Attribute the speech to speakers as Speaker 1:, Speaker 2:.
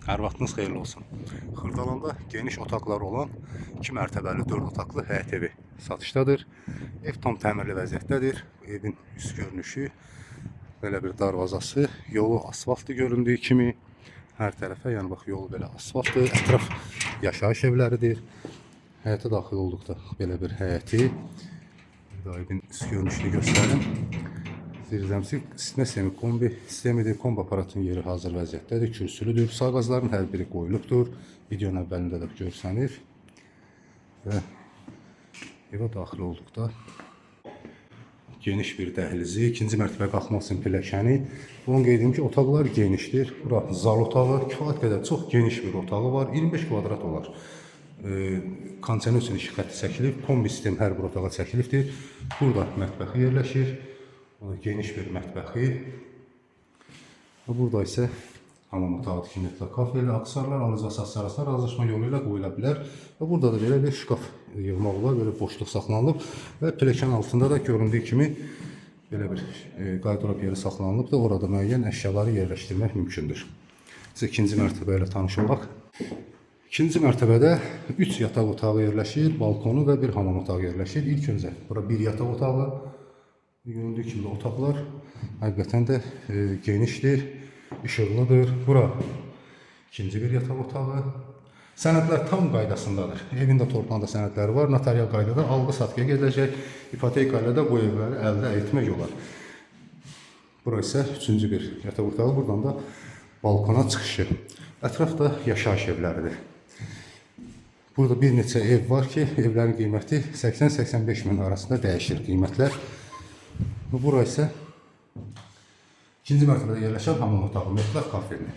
Speaker 1: Hər vaxtınız xeyirli olsun. Xırdalanda geniş otaqları olan 2 mərtəbəli 4 otaqlı həyət evi satışdadır. Ev tam təmirli vəziyyətdədir. Evin üst görünüşü, belə bir darvazası, yolu asfaltlı göründüyü kimi hər tərəfə, yəni bax yolu belə asfaltdır. Ətraf yaşayış evləridir. Həyətə daxil olduqda belə bir həyəti, evin üst görünüşünü göstərim. Zirzəmsi isitmə semi-kombi sistemidir. Kombi aparatın yeri hazır vəziyyətdədir. Kürsülüdür. Sağ qazların hər biri qoyulubdur. Videonun əvvəlində də görsənir. Və evə daxil olduqda geniş bir dəhlizi, ikinci mərtəbə qalxmaq üçün pilləkəni. Bunu qeyd edim ki, otaqlar genişdir. Bura zal otağı, kifayət qədər çox geniş bir otağı var. 25 kvadrat olar. Kondisioner üçün işıq xətti çəkilib. Kombi sistem hər bir otağa çəkilibdir. Burada mətbəxi yerləşir. Geniş bir mətbəxi. Burada isə hamam otağı tikilməklə kafeli, aksarlar, alıcı əsas arasında razılaşma yolu ilə qoyula bilər. Və burada da belə bir şkaf yığmaq olar, belə boşluq saxlanılıb və pilləkən altında da göründüyü kimi belə bir qardırop yeri saxlanılıbdır. Orada müəyyən əşyaları yerləşdirmək mümkündür. Siz ikinci mərtəbə ilə tanış olaq. İkinci mərtəbədə 3 yataq otağı yerləşir, balkonu və bir hamam otağı yerləşir. İlk öncə bura bir yataq otağı. Göründüyü kimi otaqlar həqiqətən də genişdir, işıqlıdır. Bura ikinci bir yataq otağı. Sənədlər tam qaydasındadır. Evində torpağında sənədləri var. Notarial qaydada alqı-satqıya gediləcək. İpoteka ilə də bu evləri əldə etmək olar. Bura isə üçüncü bir yataq otağı. Buradan da balkona çıxışı. Ətrafda yaşayış evləridir. Burada bir neçə ev var ki, evlərin qiyməti 80-85 min arasında dəyişir qiymətlər. Bura isə ikinci mərtəbədə yerləşən hamam otağı, mütləq kafeli.